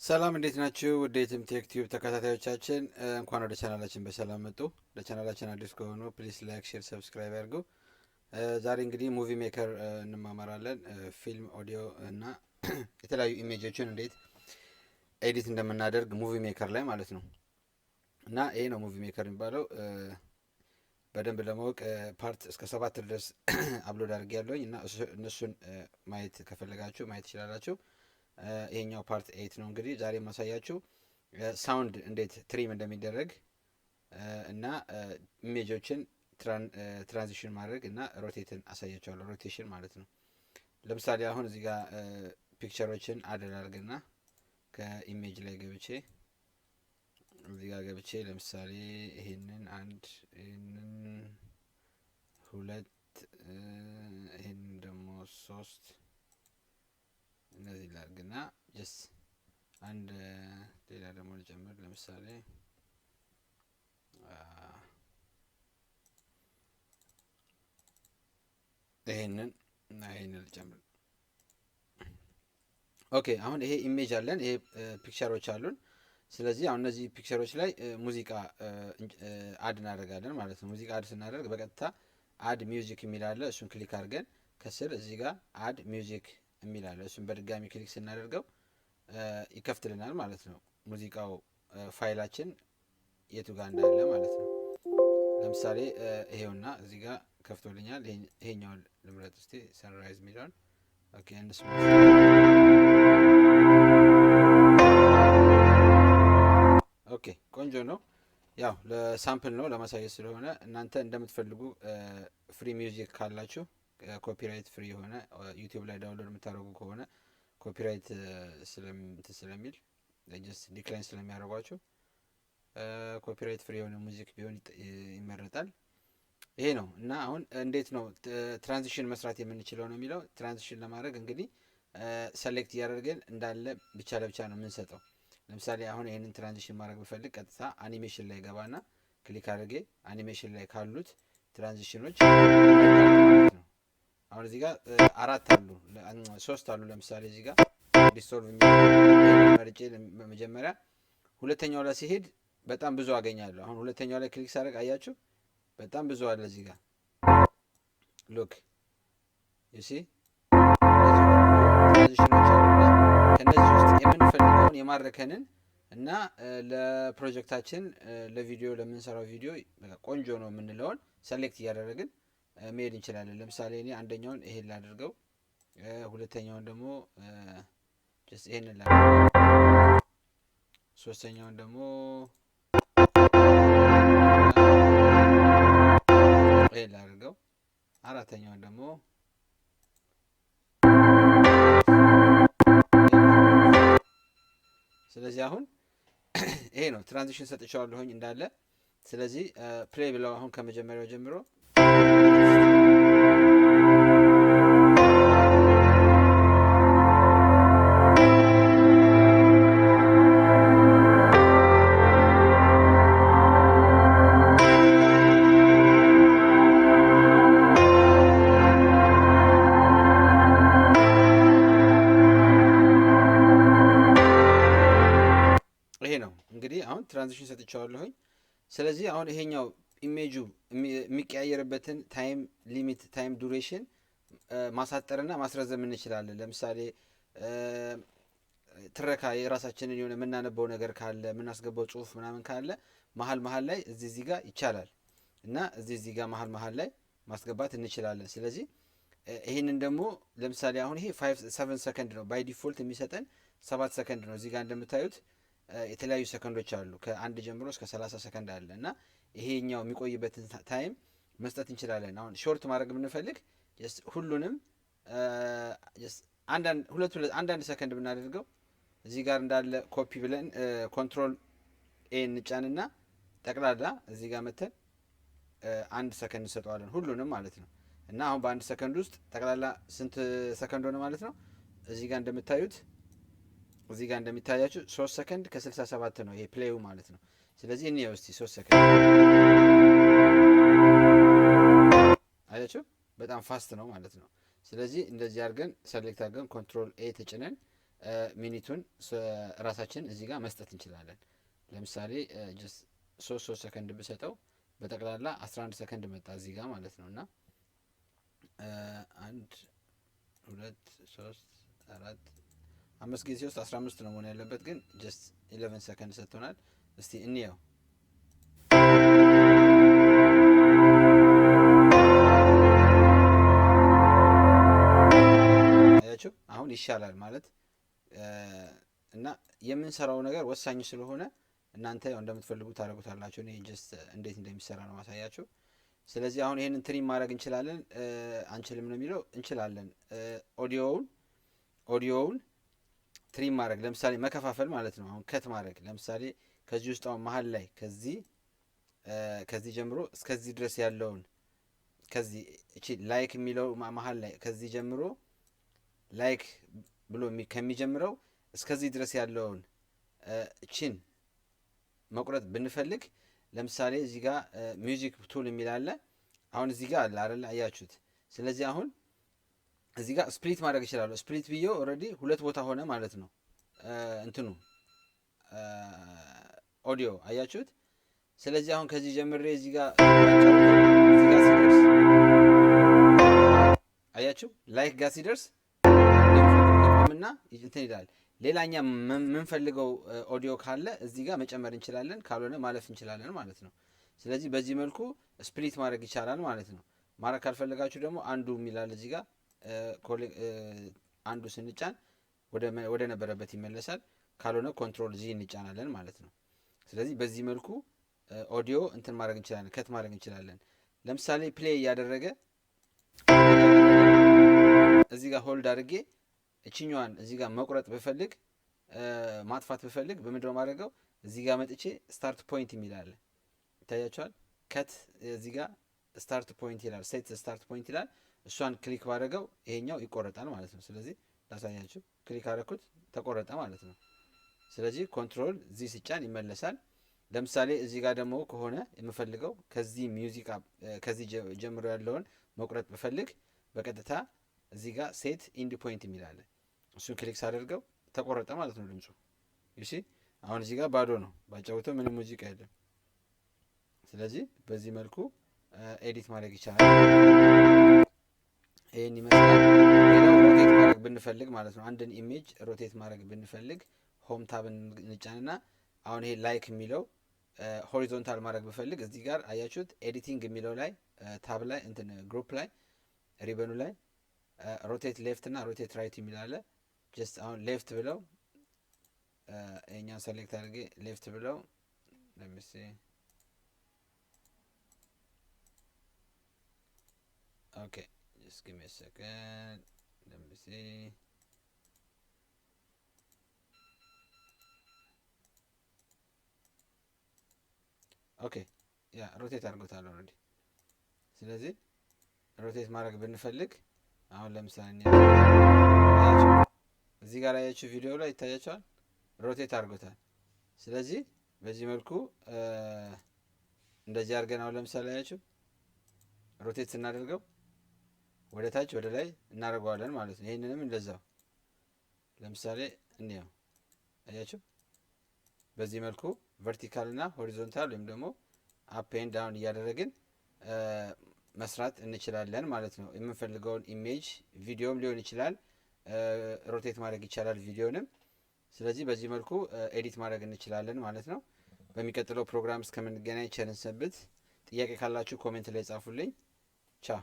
ሰላም እንዴት ናችሁ? ወደ የትም ቴክ ቲዩብ ተከታታዮቻችን እንኳን ወደ ቻናላችን በሰላም መጡ። ለቻናላችን አዲስ ከሆኑ ፕሊስ ላይክ፣ ሼር፣ ሰብስክራይብ ያድርጉ። ዛሬ እንግዲህ ሙቪ ሜከር እንማማራለን። ፊልም፣ ኦዲዮ እና የተለያዩ ኢሜጆችን እንዴት ኤዲት እንደምናደርግ ሙቪ ሜከር ላይ ማለት ነው። እና ይሄ ነው ሙቪ ሜከር የሚባለው። በደንብ ለማወቅ ፓርት እስከ 7 ድረስ አፕሎድ አድርጌ ያለሁኝ እና እነሱን ማየት ከፈለጋችሁ ማየት ትችላላችሁ። ይሄኛው ፓርት 8 ነው። እንግዲህ ዛሬ ማሳያችሁ ሳውንድ እንዴት ትሪም እንደሚደረግ እና ኢሜጆችን ትራንዚሽን ማድረግ እና ሮቴትን አሳያችኋለሁ። ሮቴሽን ማለት ነው። ለምሳሌ አሁን እዚህ ጋር ፒክቸሮችን አደራርግና ከኢሜጅ ላይ ገብቼ እዚህ ጋር ገብቼ ለምሳሌ ይሄንን አንድ፣ ይሄንን ሁለት፣ ይሄንን ደግሞ 3 እነዚህ ላርግና ጀስ አንድ ሌላ ደግሞ ልጨምር። ለምሳሌ ይሄንን እና ይሄንን ልጨምር። ኦኬ አሁን ይሄ ኢሜጅ አለን፣ ይሄ ፒክቸሮች አሉን። ስለዚህ አሁን እነዚህ ፒክቸሮች ላይ ሙዚቃ አድ እናደርጋለን ማለት ነው። ሙዚቃ አድ ስናደርግ በቀጥታ አድ ሚውዚክ የሚል አለ። እሱን ክሊክ አድርገን ከስር እዚህ ጋር አድ ሚውዚክ የሚል አለ። እሱን በድጋሚ ክሊክ ስናደርገው ይከፍትልናል ማለት ነው። ሙዚቃው ፋይላችን የቱ ጋር እንዳለ ማለት ነው። ለምሳሌ ይሄውና እዚህ ጋር ከፍቶልኛል። ይሄኛውን ልምረጥ እስቲ፣ ሰንራይዝ የሚለውን ኦኬ። እንስ ኦኬ፣ ቆንጆ ነው። ያው ለሳምፕል ነው ለማሳየት ስለሆነ እናንተ እንደምትፈልጉ ፍሪ ሚውዚክ ካላችሁ ኮፒራይት ፍሪ የሆነ ዩቲዩብ ላይ ዳውንሎድ የምታደርጉ ከሆነ ኮፒራይት ስለሚል ጀስት ዲክላይን ስለሚያደርጓችሁ ኮፒራይት ፍሪ የሆነ ሙዚክ ቢሆን ይመረጣል። ይሄ ነው። እና አሁን እንዴት ነው ትራንዚሽን መስራት የምንችለው ነው የሚለው። ትራንዚሽን ለማድረግ እንግዲህ ሰሌክት እያደረግን እንዳለ ብቻ ለብቻ ነው የምንሰጠው። ለምሳሌ አሁን ይሄንን ትራንዚሽን ማድረግ ብፈልግ ቀጥታ አኒሜሽን ላይ ገባና ክሊክ አድርጌ አኒሜሽን ላይ ካሉት ትራንዚሽኖች ማለት ነው። አሁን እዚህ ጋር 4 አሉ 3 አሉ። ለምሳሌ እዚህ ጋር ዲስቶልቭ መርጬ መጀመሪያ ሁለተኛው ላይ ሲሄድ በጣም ብዙ አገኛለሁ። አሁን ሁለተኛው ላይ ክሊክ ሳደርግ አያችሁ በጣም ብዙ አለ እዚህ ጋር ሉክ ዩሲ ትራንዚሽኖች አሉና ከነዚህ ውስጥ የምንፈልገውን የማረከንን እና ለፕሮጀክታችን ለቪዲዮ ለምንሰራው ቪዲዮ ቆንጆ ነው የምንለውን ሰሌክት እያደረግን መሄድ እንችላለን። ለምሳሌ እኔ አንደኛውን ይሄን ላድርገው፣ ሁለተኛውን ደግሞ ጀስት ይሄንን ላድርገው፣ ሶስተኛውን ደግሞ ይሄን ላድርገው፣ አራተኛውን ደግሞ ስለዚህ አሁን ይሄ ነው ትራንዚሽን ሰጥቻለሁኝ እንዳለ። ስለዚህ ፕሌይ ብለው አሁን ከመጀመሪያው ጀምሮ ይሄ ነው እንግዲህ አሁን ትራንዚሽን ሰጥቻለሁኝ። ስለዚህ አሁን ይሄኛው ኢሜጁ የሚቀያየርበትን ታይም ሊሚት ታይም ዱሬሽን ማሳጠርና ማስረዘም እንችላለን። ለምሳሌ ትረካ የራሳችንን የሆነ የምናነበው ነገር ካለ የምናስገባው ጽሁፍ ምናምን ካለ መሀል ላይ እዚህ ጋር ይቻላል እና እዚህ ጋር መሀል ላይ ማስገባት እንችላለን። ስለዚህ ይሄንን ደግሞ ለምሳሌ አሁን ይሄ 7 ሰከንድ ነው ባይ ዲፎልት የሚሰጠን 7 ሰከንድ ነው። እዚህ ጋር እንደምታዩት የተለያዩ ሰከንዶች አሉ ከ1 ጀምሮ እስከ 30 ሰከንድ አለ እና ይሄኛው የሚቆይበትን ታይም መስጠት እንችላለን። አሁን ሾርት ማድረግ ብንፈልግ ሁሉንም አንዳንድ ሰከንድ ብናደርገው እዚህ ጋር እንዳለ ኮፒ ብለን ኮንትሮል ኤ እንጫንና ጠቅላላ እዚህ ጋር መተን 1 ሰከንድ እንሰጠዋለን ሁሉንም ማለት ነው። እና አሁን በ1 ሰከንድ ውስጥ ጠቅላላ ስንት ሰከንድ ሆነ ማለት ነው? እዚህ ጋር እንደምታዩት እዚህ ጋር እንደሚታያችሁ 3 ሰከንድ ከ67 ነው ይሄ ፕሌዩ ማለት ነው። ስለዚህ እኔ እስቲ 3 ሰከንድ አያችሁ በጣም ፋስት ነው ማለት ነው። ስለዚህ እንደዚህ አድርገን ሰሌክት አድርገን ኮንትሮል ኤ ተጭነን ሚኒቱን ራሳችን እዚህ ጋር መስጠት እንችላለን። ለምሳሌ ጀስት 3 ሰከንድ ብሰጠው በጠቅላላ 11 ሰከንድ መጣ እዚህ ጋር ማለት ነው። እና 1 2 3 4 5 ጊዜ ውስጥ 15 ነው መሆን ያለበት፣ ግን ጀስት 11 ሰከንድ ሰጥቶናል። እስቲ እንየው። አያችሁ አሁን ይሻላል ማለት እና የምንሰራው ነገር ወሳኝ ስለሆነ እናንተ እንደምትፈልጉት ታደርጉታላችሁ። እኔ ጀስት እንዴት እንደሚሰራ ነው ማሳያችሁ። ስለዚህ አሁን ይሄንን ትሪም ማድረግ እንችላለን አንችልም ነው የሚለው። እንችላለን። ኦዲዮውን ትሪም ማድረግ ለምሳሌ መከፋፈል ማለት ነው። አሁን ከት ማድረግ ለምሳሌ ከዚህ ውስጥ አሁን መሀል ላይ ከዚህ ጀምሮ እስከዚህ ድረስ ያለውን ከዚህ እቺ ላይክ የሚለው መሀል ላይ ከዚህ ጀምሮ ላይክ ብሎ ከሚጀምረው እስከዚህ ድረስ ያለውን እቺን መቁረጥ ብንፈልግ ለምሳሌ እዚህ ጋር ሚውዚክ ቱል የሚል አለ። አሁን እዚህ ጋር አለ አይደል? አያችሁት? ስለዚህ አሁን እዚህ ጋር ስፕሊት ማድረግ ይችላል። ስፕሊት ብዬው ኦልሬዲ ሁለት ቦታ ሆነ ማለት ነው። እንትኑ ኦዲዮ አያችሁት? ስለዚህ አሁን ከዚህ ጀምሬ እዚህ ጋር ሲደርስ አያችሁ ላይክ ጋር ሲደርስ እና እንትን ይላል። ሌላኛ የምንፈልገው ኦዲዮ ካለ እዚህ ጋር መጨመር እንችላለን፣ ካልሆነ ማለፍ እንችላለን ማለት ነው። ስለዚህ በዚህ መልኩ ስፕሊት ማድረግ ይቻላል ማለት ነው። ማድረግ ካልፈለጋችሁ ደግሞ አንዱ የሚላል እዚህ ጋር አንዱ ስንጫን ወደ ነበረበት ይመለሳል። ካልሆነ ኮንትሮል ዚ እንጫናለን ማለት ነው። ስለዚህ በዚህ መልኩ ኦዲዮ እንትን ማድረግ እንችላለን፣ ከት ማድረግ እንችላለን። ለምሳሌ ፕሌይ እያደረገ እዚህ ጋር ሆልድ አድርጌ እቺኛዋን እዚህ ጋር መቁረጥ ብፈልግ ማጥፋት ብፈልግ በምንድነው ማድረገው? እዚህ ጋር መጥቼ ስታርት ፖይንት የሚላል ይታያችኋል። ከት እዚህ ጋር ስታርት ፖይንት ይላል፣ ሴት ስታርት ፖይንት ይላል። እሷን ክሊክ ባደረገው ይሄኛው ይቆረጣል ማለት ነው። ስለዚህ ላሳያችሁ፣ ክሊክ አደረኩት ተቆረጠ ማለት ነው። ስለዚህ ኮንትሮል ዚ ሲጫን ይመለሳል። ለምሳሌ እዚህ ጋር ደግሞ ከሆነ የምፈልገው ከዚህ ሚውዚክ ከዚህ ጀምሮ ያለውን መቁረጥ ብፈልግ በቀጥታ እዚህ ጋር ሴት ኢንድ ፖይንት የሚላል እሱን ክሊክ ሳደርገው ተቆረጠ ማለት ነው ድምፁ። እሺ አሁን እዚህ ጋር ባዶ ነው፣ ባጫውተው ምንም ሙዚቃ የለም። ስለዚህ በዚህ መልኩ ኤዲት ማድረግ ይቻላል። ይሄን ይመስላል። ሌላው ሮቴት ማድረግ ብንፈልግ ማለት ነው፣ አንድን ኢሜጅ ሮቴት ማድረግ ብንፈልግ ሆም ታብ እንጫንና አሁን ይሄ ላይክ የሚለው ሆሪዞንታል ማድረግ ብፈልግ እዚህ ጋር አያችሁት ኤዲቲንግ የሚለው ላይ ታብ ላይ እንትን ግሩፕ ላይ ሪበኑ ላይ ሮቴት ሌፍት እና ሮቴት ራይት የሚል አለ። ጀስት አሁን ሌፍት ብለው እኛን ሰሌክት አድርጌ ሌፍት ብለው ለምሲ ኦኬ ጀስት ጊቭ ሚ አ ሰከንድ ለምሲ ኦኬ ያ ሮቴት አድርጎታል ኦልሬዲ። ስለዚህ ሮቴት ማድረግ ብንፈልግ አሁን ለምሳሌ እዚህ ጋር ያያችሁ ቪዲዮ ላይ ይታያችኋል፣ ሮቴት አድርጎታል። ስለዚህ በዚህ መልኩ እንደዚህ አድርገን አሁን ለምሳሌ ያያችሁ ሮቴት ስናደርገው ወደ ታች ወደ ላይ እናደርገዋለን ማለት ነው። ይሄንንም እንደዛው ለምሳሌ እንየው፣ አያችሁ በዚህ መልኩ ቨርቲካል እና ሆሪዞንታል ወይም ደግሞ አፕ ኤንድ ዳውን እያደረግን መስራት እንችላለን ማለት ነው። የምንፈልገውን ኢሜጅ ቪዲዮም ሊሆን ይችላል ሮቴት ማድረግ ይቻላል ቪዲዮንም። ስለዚህ በዚህ መልኩ ኤዲት ማድረግ እንችላለን ማለት ነው። በሚቀጥለው ፕሮግራም እስከምንገናኝ ቸር እንሰንብት። ጥያቄ ካላችሁ ኮሜንት ላይ ጻፉልኝ። ቻው።